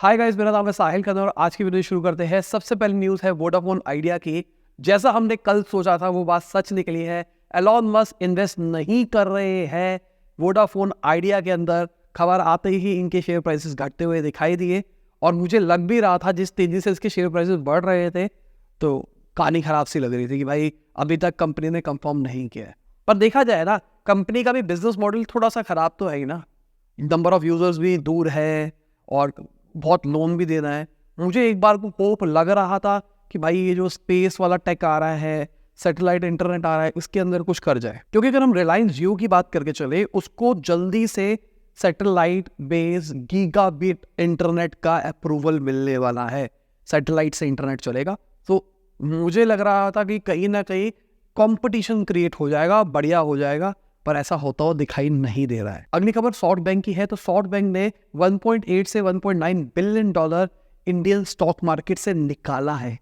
Hi guys, मेरा नाम है साहिल खन्ना और आज की वीडियो शुरू करते हैं। सबसे पहली न्यूज़ है वोडाफोन आइडिया की। जैसा हमने कल सोचा था वो बात सच निकली है। एलॉन मस्क इन्वेस्ट नहीं कर रहे हैं वोडाफोन आइडिया के अंदर। खबर आते ही इनके शेयर प्राइसेस घटते हुए दिखाई दिए और मुझे लग भी रहा था जिस तेजी से इसके शेयर प्राइसेस बढ़ रहे थे तो कहानी खराब सी लग रही थी कि भाई अभी तक कंपनी ने कंफर्म नहीं किया है। पर देखा जाए ना, कंपनी का भी बिजनेस मॉडल थोड़ा सा खराब तो है ही ना। नंबर ऑफ यूजर्स भी दूर है और बहुत लोन भी देना है। मुझे एक बार को होप लग रहा था कि भाई ये जो स्पेस वाला टेक आ रहा है, सैटेलाइट इंटरनेट आ रहा है, इसके अंदर कुछ कर जाए। क्योंकि अगर हम रिलायंस जियो की बात करके चले, उसको जल्दी से सैटेलाइट बेस्ड गीगाबिट इंटरनेट का अप्रूवल मिलने वाला है। सैटेलाइट से इंटरनेट चलेगा तो मुझे लग रहा था कि कहीं ना कहीं कंपटीशन क्रिएट हो जाएगा, बढ़िया हो जाएगा, पर ऐसा होता हुआ दिखाई नहीं दे रहा है। अगली खबर सॉफ्ट बैंक की है। तो सॉफ्ट बैंक ने 1.8 से 1.9 billion dollar Indian stock market से निकाला है।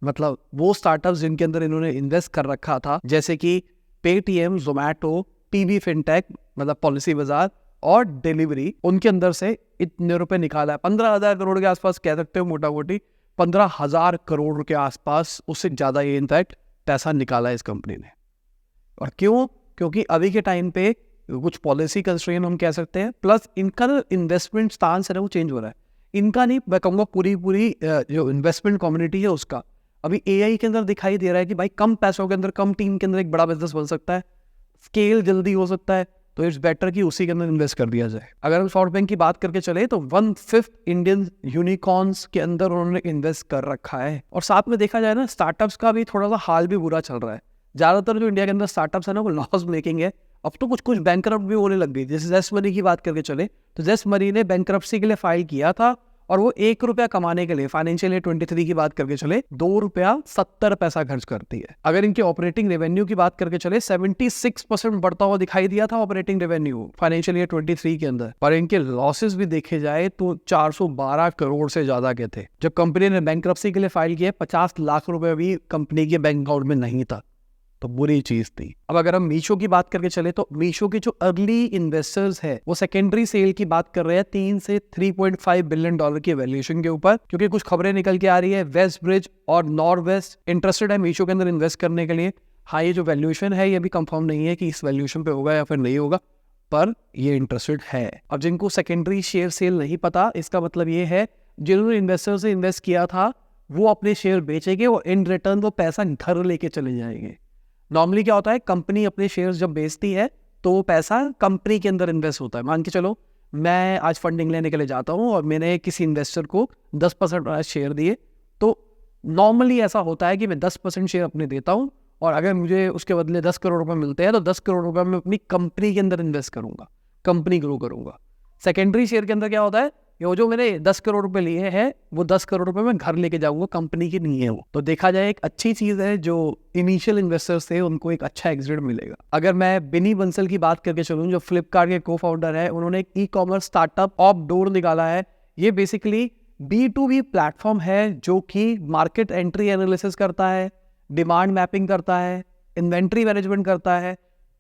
मतलब वो स्टार्टअप्स जिनके अंदर इन्होंने इन्वेस्ट कर रखा था, जैसे कि पेटीएम, जोमैटो, पीबी फिनटेक मतलब पॉलिसी बाजार और डिलीवरी, उनके अंदर से इतने रुपए निकाला है। 15,000 करोड़ के आसपास कह सकते हो, मोटा मोटी 15,000 करोड़ के आसपास, उससे ज्यादा ये इनफैक्ट पैसा निकाला है इस कंपनी ने। और क्यों? क्योंकि अभी के टाइम पे कुछ पॉलिसी कंस्ट्रेंट हम कह सकते हैं, प्लस इनका इन्वेस्टमेंट स्टांस है ना वो चेंज हो रहा है। इनका नहीं, मैं कहूँगा पूरी जो इन्वेस्टमेंट कम्युनिटी है उसका अभी एआई के अंदर दिखाई दे रहा है कि भाई कम पैसों के अंदर, कम टीम के अंदर एक बड़ा बिजनेस बन सकता है, स्केल जल्दी हो सकता है, तो इट्स बेटर कि उसी के अंदर इन्वेस्ट कर दिया जाए। अगर हम सॉफ्ट बैंक की बात करके चले तो 1/5 इंडियन यूनिकॉर्न्स के अंदर उन्होंने इन्वेस्ट कर रखा है। और साथ में देखा जाए ना, स्टार्टअप्स का भी थोड़ा सा हाल भी बुरा चल रहा है। ज्यादातर जो इंडिया के अंदर स्टार्टअप्स है ना वो लॉस मेकिंग है। अब तो कुछ कुछ बैंकरप्ट भी होने लग गई। जैसे जेस्ट मनी की बात करके चले तो जेस्ट मनी ने बैंकरप्सी के लिए फाइल किया था और वो ₹1 कमाने के लिए फाइनेंशियल ईयर 23 की बात करके चले ₹2.70 खर्च करती है। अगर इनके ऑपरेटिंग रेवेन्यू की बात करके चले 76% बढ़ता हुआ दिखाई दिया था ऑपरेटिंग रेवेन्यू फाइनेंशियल ईयर 23 के अंदर, पर इनके लॉसेस भी देखे जाए तो 412 करोड़ से ज्यादा के थे। जब कंपनी ने बैंकरप्सी के लिए फाइल किया, 50 लाख रुपए भी कंपनी के बैंक अकाउंट में नहीं था, तो बुरी चीज थी। अब अगर हम मीशो की बात करके चले तो मीशो के जो अर्ली इन्वेस्टर्स है वो सेकेंडरी सेल की बात कर रहे हैं 3 से 3.5 बिलियन डॉलर की वैल्यूएशन के ऊपर, क्योंकि कुछ खबरें निकल के आ रही है वेस्ट ब्रिज और नॉर्थ वेस्ट इंटरेस्टेड है मीशो के अंदर इन्वेस्ट करने के लिए। हाँ, ये जो वैल्यूएशन है ये भी कंफर्म नहीं है कि इस वैल्यूएशन पे होगा या फिर नहीं होगा, पर ये इंटरेस्टेड है। अब जिनको सेकेंडरी शेयर सेल नहीं पता, इसका मतलब ये है जिन्होंने इन्वेस्टर से इन्वेस्ट किया था वो अपने शेयर बेचेंगे और इन रिटर्न वो पैसा घर लेके चले जाएंगे। नॉर्मली क्या होता है, कंपनी अपने शेयर्स जब बेचती है तो वो पैसा कंपनी के अंदर इन्वेस्ट होता है। मान के चलो मैं आज फंडिंग लेने के लिए जाता हूँ और मैंने किसी इन्वेस्टर को 10% शेयर दिए, तो नॉर्मली ऐसा होता है कि मैं 10% शेयर अपने देता हूँ और अगर मुझे उसके बदले 10 करोड़ रुपए मिलते हैं तो 10 करोड़ रुपए मैं अपनी कंपनी के अंदर इन्वेस्ट करूंगा, कंपनी ग्रो करूंगा। सेकेंडरी शेयर के अंदर क्या होता है, ये जो मैंने 10 करोड़ रुपए लिए हैं वो 10 करोड़ रुपए मैं घर लेके जाऊंगा, कंपनी की नहीं है वो। तो देखा जाए एक अच्छी चीज है, जो इनिशियल इन्वेस्टर्स थे उनको एक अच्छा एग्जिट मिलेगा। अगर मैं बिनी बंसल की बात करके चलूं, जो फ्लिपकार्ट के को फाउंडर है, उन्होंने एक ई कॉमर्स स्टार्टअप ऑपडोर निकाला है। ये बेसिकली B2B प्लेटफॉर्म है जो कि मार्केट एंट्री एनालिसिस करता है, डिमांड मैपिंग करता है, इन्वेंट्री मैनेजमेंट करता है,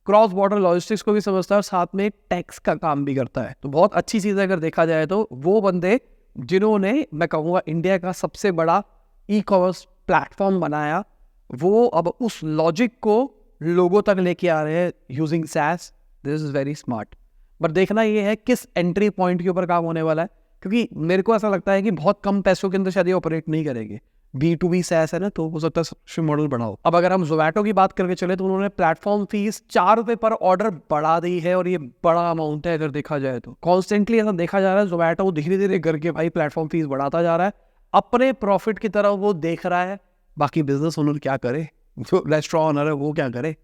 क्रॉस बॉर्डर लॉजिस्टिक्स को भी समझता है और साथ में टैक्स का काम भी करता है। तो बहुत अच्छी चीज है अगर देखा जाए तो। वो बंदे जिन्होंने, मैं कहूँगा, इंडिया का सबसे बड़ा ई कॉमर्स प्लेटफॉर्म बनाया, वो अब उस लॉजिक को लोगों तक लेके आ रहे हैं using SaaS। This is very smart. But देखना ये है किस एंट्री पॉइंट के ऊपर काम होने वाला है, क्योंकि मेरे को ऐसा लगता है कि बहुत कम पैसों के अंदर शायद ये ऑपरेट नहीं करेंगे। B2B SaaS है ना, तो हो सकता है सब्सक्रिप्शन मॉडल बढ़ाओ। अब अगर हम जोमैटो की बात करके चले तो उन्होंने प्लेटफॉर्म फीस ₹4 पर ऑर्डर बढ़ा दी है और ये बड़ा अमाउंट है अगर देखा जाए तो। कॉन्स्टेंटली ऐसा देखा जा रहा है जोमैटो धीरे धीरे करके भाई प्लेटफॉर्म फीस बढ़ाता जा रहा है, अपने प्रॉफिट की तरफ वो देख रहा है। बाकी बिजनेस ओनर क्या करे, जो रेस्टोरेंट ओनर है वो क्या करे,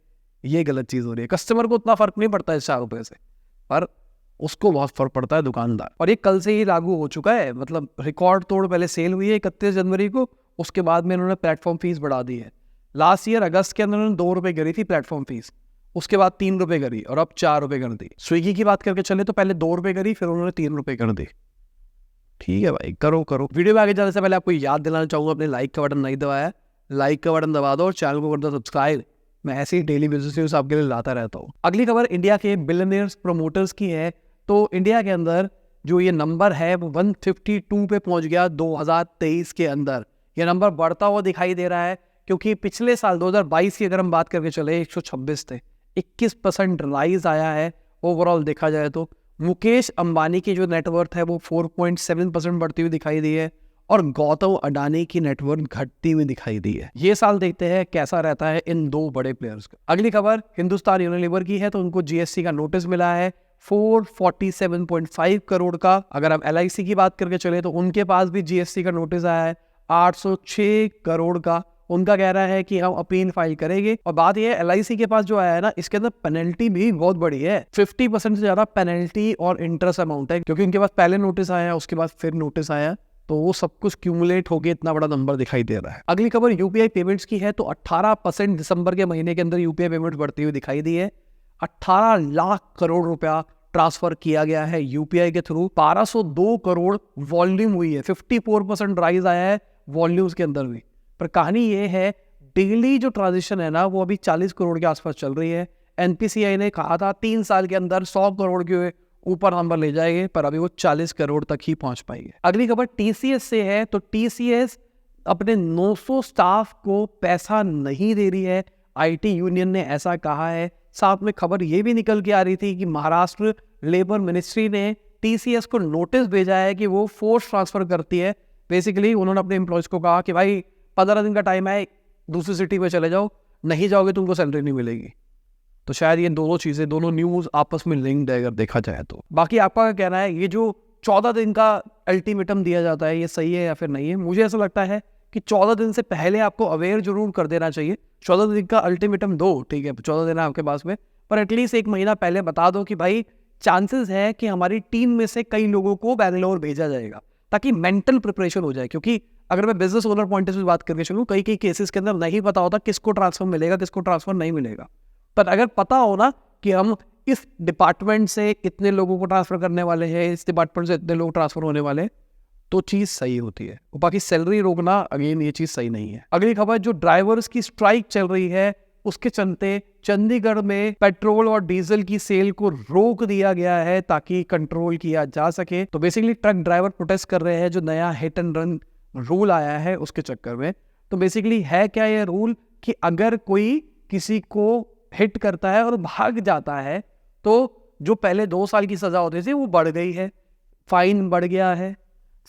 ये गलत चीज हो रही है। कस्टमर को उतना फर्क नहीं पड़ता है ₹4 से, पर उसको बहुत फर्क पड़ता है दुकानदार। और ये कल से ही लागू हो चुका है, मतलब रिकॉर्ड तोड़ पहले सेल हुई है 31 जनवरी को, उसके बाद में इन्होंने प्लेटफॉर्म फीस बढ़ा दी है। लास्ट ईयर अगस्त के अंदर उन्होंने ₹2 करी थी प्लेटफॉर्म फीस, उसके बाद ₹3 करी और अब ₹4 कर दी। स्विगी की बात करके चले तो पहले ₹2 करी, फिर उन्होंने ₹3 कर दी। ठीक है भाई, करो करो। वीडियो में आगे जाने से पहले आपको याद दिलाना चाहूंगा, अपने लाइक का बटन नहीं दबाया, लाइक का बटन दबा दो और चैनल को कर दो सब्सक्राइब। मैं ऐसे ही डेली बिजनेस न्यूज आपके लिए लाता रहता हूँ। अगली खबर इंडिया के बिलियनियर्स प्रमोटर्स की है। तो इंडिया के अंदर जो ये नंबर है वो 152 पे पहुंच गया 2023 के अंदर। ये नंबर बढ़ता हुआ दिखाई दे रहा है क्योंकि पिछले साल 2022 की अगर हम बात करके चले 126 थे, 21% राइज आया है ओवरऑल देखा जाए तो। मुकेश अंबानी की जो नेटवर्थ है वो 4.7% बढ़ती हुई दिखाई दी है और गौतम अडानी की नेटवर्थ घटती हुई दिखाई दी है। ये साल देखते हैं कैसा रहता है इन दो बड़े प्लेयर्स का। अगली खबर हिंदुस्तान यूनिलीवर की है, तो उनको जीएसटी का नोटिस मिला है 447.5 करोड़ का। अगर हम एलआईसी की बात करके चले तो उनके पास भी जीएसटी का नोटिस आया है 806 करोड़ का। उनका कह रहा है कि हम अपील फाइल करेंगे। और बात यह है एलआईसी के पास जो आया है ना, इसके अंदर पेनल्टी भी बहुत बड़ी है, 50% से ज्यादा पेनल्टी और इंटरेस्ट अमाउंट है, क्योंकि उनके पास पहले नोटिस आया, उसके बाद फिर नोटिस आया, तो वो सब कुछ क्यूमुलेट होके इतना बड़ा नंबर दिखाई दे रहा है। अगली खबर यूपीआई पेमेंट्स की है, तो 18% दिसंबर के महीने के अंदर यूपीआई पेमेंट्स बढ़ती हुई दिखाई दी है। 18 लाख करोड़ रुपया ट्रांसफर किया गया है यूपीआई के थ्रू। 1202 करोड़ वॉल्यूम हुई है, 54% राइज आया है वॉल्यूम्स के अंदर भी। पर कहानी ये है डेली जो ट्रांजेक्शन है ना वो अभी 40 करोड़ के आसपास चल रही है। एनपीसीआई ने कहा था 3 साल के अंदर 100 करोड़ के ऊपर नंबर ले जाएंगे, पर अभी वो 40 करोड़ तक ही पहुंच पाएंगे। अगली खबर टीसीएस से है, तो टीसीएस अपने 900 स्टाफ को पैसा नहीं दे रही है, आईटी यूनियन ने ऐसा कहा है। साथ में खबर ये भी निकल के आ रही थी कि महाराष्ट्र लेबर मिनिस्ट्री ने टीसीएस को नोटिस भेजा है कि वो फोर्स ट्रांसफर करती है। बेसिकली उन्होंने अपने एम्प्लॉयज को कहा कि भाई 15 दिन का टाइम है, दूसरी सिटी में चले जाओ, नहीं जाओगे तुमको सैलरी नहीं मिलेगी। तो शायद ये दोनों चीजें, दोनों न्यूज आपस में लिंक्ड है अगर देखा जाए तो। बाकी आपका क्या कहना है, ये जो 14 दिन का अल्टीमेटम दिया जाता है ये सही है या फिर नहीं है? मुझे ऐसा लगता है कि 14 दिन से पहले आपको अवेयर जरूर कर देना चाहिए। 14 दिन का अल्टीमेटम दो, ठीक है, 14 दिन है आपके पास में, पर एटलीस्ट 1 महीना पहले बता दो कि भाई चांसेस है कि हमारी टीम में से कई लोगों को बैंगलोर भेजा जाएगा, ताकि मेंटल प्रिपरेशन हो जाए। क्योंकि अगर मैं बिजनेस ओनर पॉइंट से बात करके चलूँ, कई केसेस के अंदर नहीं पता होता किसको ट्रांसफर मिलेगा, किसको ट्रांसफर नहीं मिलेगा। पर अगर पता हो ना कि हम इस डिपार्टमेंट से इतने लोगों को ट्रांसफर करने वाले हैं, इस डिपार्टमेंट से इतने लोग ट्रांसफर होने वाले हैं, तो चीज सही होती है। बाकी सैलरी रोकना, अगेन ये चीज सही नहीं है। अगली खबर, जो ड्राइवर्स की स्ट्राइक चल रही है उसके चलते चंडीगढ़ में पेट्रोल और डीजल की सेल को रोक दिया गया है ताकि कंट्रोल किया जा सके। तो बेसिकली ट्रक ड्राइवर प्रोटेस्ट कर रहे हैं जो नया हिट एंड रन रूल आया है उसके चक्कर में। तो बेसिकली है क्या ये रूल कि अगर कोई किसी को हिट करता है और भाग जाता है तो जो पहले 2 साल की सजा होती थी वो बढ़ गई है, फाइन बढ़ गया है।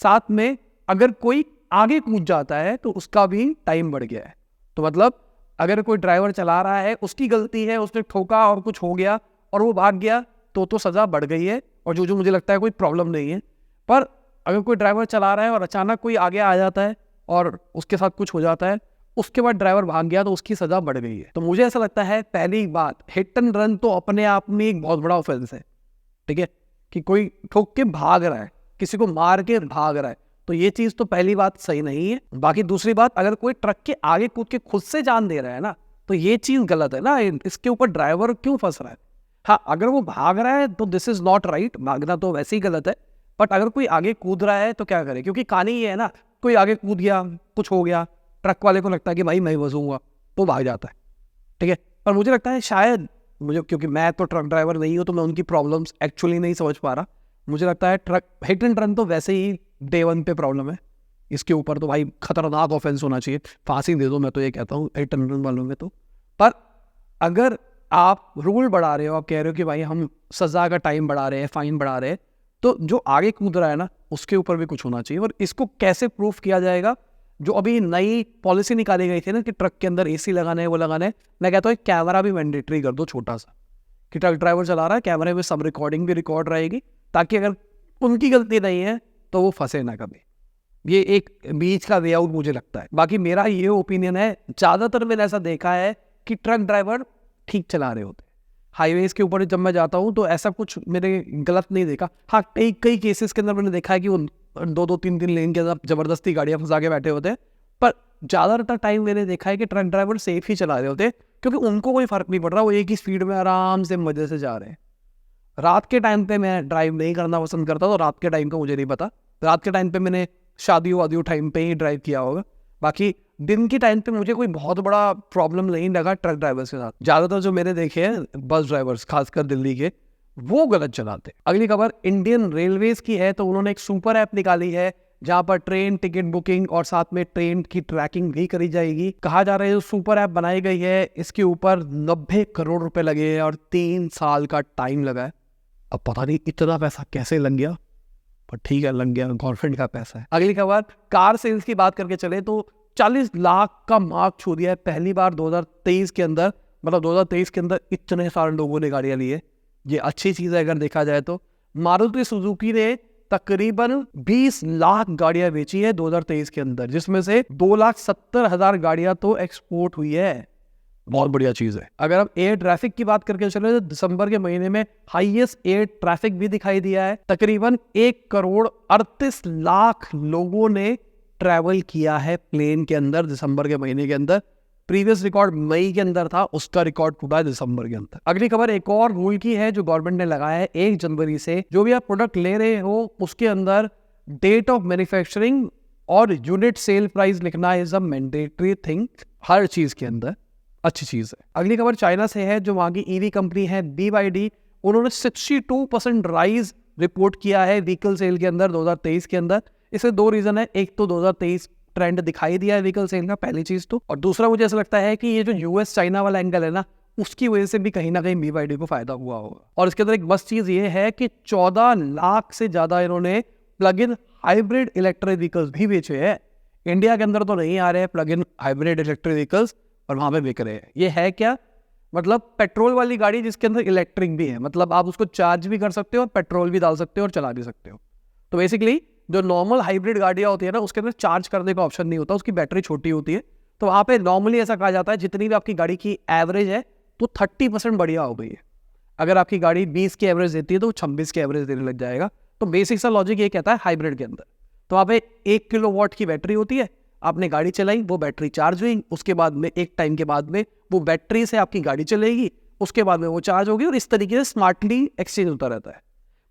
साथ में अगर कोई आगे कूद जाता है तो उसका भी टाइम बढ़ गया है। तो मतलब अगर कोई ड्राइवर चला रहा है, उसकी गलती है, उसने ठोका और कुछ हो गया और वो भाग गया तो सजा बढ़ गई है, और जो मुझे लगता है कोई प्रॉब्लम नहीं है। पर अगर कोई ड्राइवर चला रहा है और अचानक कोई आगे आ जाता है और उसके साथ कुछ हो जाता है, उसके बाद ड्राइवर भाग गया तो उसकी सजा बढ़ गई है। तो मुझे ऐसा लगता है पहली बात, हिट एंड रन तो अपने आप में एक बहुत बड़ा ऑफेंस है, ठीक है, कि कोई ठोक के भाग रहा है, किसी को मार के भाग रहा है, तो ये चीज तो पहली बात सही नहीं है। बाकी दूसरी बात, अगर कोई ट्रक के आगे कूद के खुद से जान दे रहा है ना, तो ये चीज गलत है ना, इसके ऊपर ड्राइवर क्यों फंस रहा है? हाँ, अगर वो भाग रहा है तो दिस इज नॉट राइट, भागना तो वैसे ही गलत है। बट अगर कोई आगे कूद रहा है तो क्या करे? क्योंकि कहानी ये है ना, कोई आगे कूद गया, कुछ हो गया, ट्रक वाले को लगता है कि भाई मैं बसूंगा, तो भाग जाता है, ठीक है। पर मुझे लगता है शायद मुझे, क्योंकि मैं तो ट्रक ड्राइवर नहीं हूं, तो मैं उनकी प्रॉब्लम्स एक्चुअली नहीं समझ पा रहा। मुझे लगता है ट्रक हिट एंड रन तो वैसे ही डे 1 पे प्रॉब्लम है, इसके ऊपर तो भाई खतरनाक ऑफेंस होना चाहिए, फांसी दे दो, मैं तो ये कहता हूँ हिट एंड रन वालों में तो। पर अगर आप रूल बढ़ा रहे हो, आप कह रहे हो कि भाई हम सजा का टाइम बढ़ा रहे हैं, फाइन बढ़ा रहे हैं, तो जो आगे कूद रहा है ना उसके ऊपर भी कुछ होना चाहिए। और इसको कैसे प्रूफ किया जाएगा? जो अभी नई पॉलिसी निकाली गई थी ना कि ट्रक के अंदर एसी लगाना है, वो लगाना है, मैं कहता हूँ कैमरा भी मैंडेटरी कर दो छोटा सा, कि ट्रक ड्राइवर चला रहा है, कैमरे में सब रिकॉर्डिंग भी रिकॉर्ड रहेगी, ताकि अगर उनकी गलती नहीं है तो वो फंसे ना कभी। ये एक बीच का वे आउट मुझे लगता है। बाकी मेरा ये ओपिनियन है, ज्यादातर मैंने ऐसा देखा है कि ट्रक ड्राइवर ठीक चला रहे होते हैं। हाईवेज के ऊपर जब मैं जाता हूँ तो ऐसा कुछ मैंने गलत नहीं देखा। हाँ, कई केसेस के अंदर मैंने देखा है कि वो 2-3 लेन के अंदर जबरदस्ती गाड़ियां फंसा के बैठे होते हैं, पर ज्यादातर टाइम मैंने देखा है कि ट्रक ड्राइवर सेफ ही चला रहे होते हैं, क्योंकि उनको कोई फर्क नहीं पड़ रहा, वो एक ही स्पीड में आराम से मजे से जा रहे हैं। रात के टाइम पे मैं ड्राइव नहीं करना पसंद करता, तो रात के टाइम का मुझे नहीं पता। रात के टाइम पे मैंने शादी वादी टाइम पे ही ड्राइव किया होगा। बाकी दिन के टाइम पे मुझे कोई बहुत बड़ा प्रॉब्लम नहीं लगा ट्रक ड्राइवर्स के साथ। ज़्यादातर जो मैंने देखे हैं बस ड्राइवर्स, खासकर दिल्ली के, वो गलत चलाते। अगली खबर इंडियन रेलवेज की है, तो उन्होंने एक सुपर ऐप निकाली है जहां पर ट्रेन टिकट बुकिंग और साथ में ट्रेन की ट्रैकिंग भी करी जाएगी। कहा जा रहा है जो सुपर ऐप बनाई गई है इसके ऊपर 90 करोड़ रुपए लगे हैं और 3 साल का टाइम लगा है। अब पता नहीं इतना पैसा कैसे लग गया, पर ठीक है, लग गया, गवर्नमेंट का पैसा है। अगली खबर कार सेल्स की बात करके चले तो 40 लाख का मार्क छू दिया है पहली बार 2023 के अंदर। मतलब 2023 के अंदर इतने सारे लोगों ने गाड़ियां ली है, ये अच्छी चीज है अगर देखा जाए तो। मारुति सुजुकी ने तकरीबन 20 लाख गाड़ियां बेची है 2023 के अंदर, जिसमें से 2,70,000 गाड़ियां तो एक्सपोर्ट हुई है। बहुत बढ़िया चीज है। अगर हम एयर ट्रैफिक की बात करके चले तो दिसंबर के महीने में हाईएस्ट एयर ट्रैफिक भी दिखाई दिया है। तकरीबन 1,38,00,000 लोगों ने ट्रैवल किया है प्लेन के अंदर दिसंबर के महीने के अंदर। प्रीवियस रिकॉर्ड मई के अंदर था, उसका रिकॉर्ड टूटा है दिसंबर के अंदर। अगली खबर एक और रूल की है जो गवर्नमेंट ने लगाया है 1 जनवरी से, जो भी आप प्रोडक्ट ले रहे हो उसके अंदर डेट ऑफ मैन्युफैक्चरिंग और यूनिट सेल प्राइस लिखना इज अ मैंडेटरी थिंग हर चीज के अंदर। अच्छी चीज है। अगली खबर चाइना से है, जो वहां की ईवी कंपनी है BYD, उन्होंने 62% राइज रिपोर्ट किया है व्हीकल सेल के अंदर 2023 के अंदर। इससे 2 रीजन है, एक तो 2023 ट्रेंड दिखाई दिया है व्हीकल सेल का, पहली चीज तो, और दूसरा मुझे ऐसा लगता है कि ये जो यूएस चाइना वाला एंगल है ना, उसकी वजह से भी कहीं ना कहीं BYD को फायदा हुआ होगा। और इसके अंदर एक बस चीज ये है कि 14 लाख से ज्यादा इन्होंने plug in hybrid electric vehicles भी बेचे हैं। इंडिया के अंदर तो नहीं आ रहे हैं plug in hybrid electric vehicles, और वहां पे बिक रहे हैं। ये है क्या, मतलब पेट्रोल वाली गाड़ी जिसके अंदर इलेक्ट्रिक भी है, मतलब आप उसको चार्ज भी कर सकते हो और पेट्रोल भी डाल सकते हो और चला भी सकते हो। तो बेसिकली जो नॉर्मल हाइब्रिड गाड़ियां होती है ना, उसके अंदर चार्ज करने का ऑप्शन नहीं होता, उसकी बैटरी छोटी होती है। तो वहां पे नॉर्मली ऐसा कहा जाता है जितनी भी आपकी गाड़ी की एवरेज है तो 30% बढ़िया हो गई है। अगर आपकी गाड़ी 20 की एवरेज देती है तो 26 की एवरेज देने लग जाएगा। तो बेसिक सा लॉजिक ये कहता है हाइब्रिड के अंदर, तो वहां पे 1 किलोवाट की बैटरी होती है, आपने गाड़ी चलाई, वो बैटरी चार्ज हुई, उसके बाद में एक टाइम के बाद में वो बैटरी से आपकी गाड़ी चलेगी, उसके बाद में वो चार्ज होगी, और इस तरीके से स्मार्टली एक्सचेंज होता रहता है।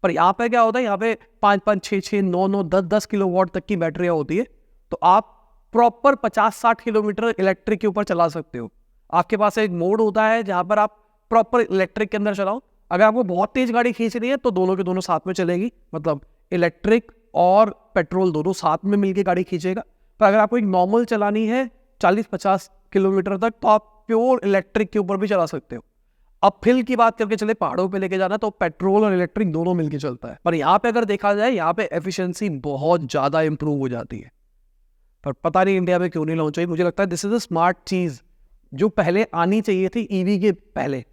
पर यहाँ पे क्या होता है, यहाँ पे 5-5, 6-6, 9-9, 10-10 किलोवाट तक की बैटरियां होती है, तो आप प्रॉपर 50-60 किलोमीटर इलेक्ट्रिक के ऊपर चला सकते हो। आपके पास एक मोड होता है जहां पर आप प्रॉपर इलेक्ट्रिक के अंदर चलाओ। अगर आपको बहुत तेज गाड़ी खींचनी है तो दोनों के दोनों साथ में चलेगी, मतलब इलेक्ट्रिक और पेट्रोल दोनों साथ में मिलकर गाड़ी खींचेगा। पर अगर आपको एक नॉर्मल चलानी है 40-50 किलोमीटर तक, तो आप प्योर इलेक्ट्रिक के ऊपर भी चला सकते हो। अब फिल की बात करके चले, पहाड़ों पे लेके जाना तो पेट्रोल और इलेक्ट्रिक दोनों मिलके चलता है। पर यहाँ पे अगर देखा जाए, यहाँ पे एफिशिएंसी बहुत ज्यादा इंप्रूव हो जाती है। पर पता नहीं इंडिया में क्यों नहीं लॉन्च हुई। मुझे लगता है दिस इज अ स्मार्ट चीज जो पहले आनी चाहिए थी। ईवी के पहले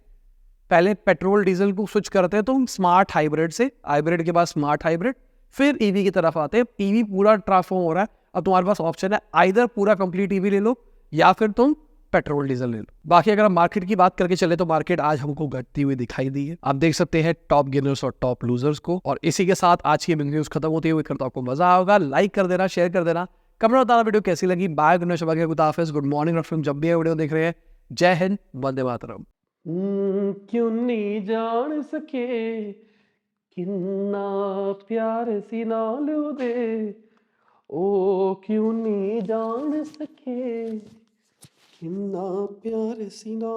पेट्रोल डीजल को स्विच करते हैं तो स्मार्ट हाइब्रिड से, हाइब्रिड के बाद स्मार्ट हाइब्रिड, फिर ईवी की तरफ आते हैं। ईवी पूरा ट्रांसफॉर्म हो रहा है, अब तुम्हारे पास ऑप्शन है, आइदर पूरा कंप्लीट ईवी ले लो या फिर तुम पेट्रोल डीजल ले लो। बाकी अगर हम मार्केट की बात करके चले तो मार्केट आज हमको घटती हुई दिखाई दी है। आप देख सकते हैं टॉप गेनर्स और टॉप लूजर्स को। और इसी के साथ आज की बिग न्यूज खत्म होती है। करता आपको मजा होगा, लाइक कर देना, शेयर कर देना, कमेंट बताना वीडियो कैसी लगी। बाय, गुड मॉर्निंग फ्रॉम जब भी वीडियो देख रहे हैं। जय हिंद, वंदे मातरम। क्यों नहीं जान सके किन्ना प्यार सी नाल दे, ओ क्यों नहीं जान सके किन्ना प्यार सी नाल।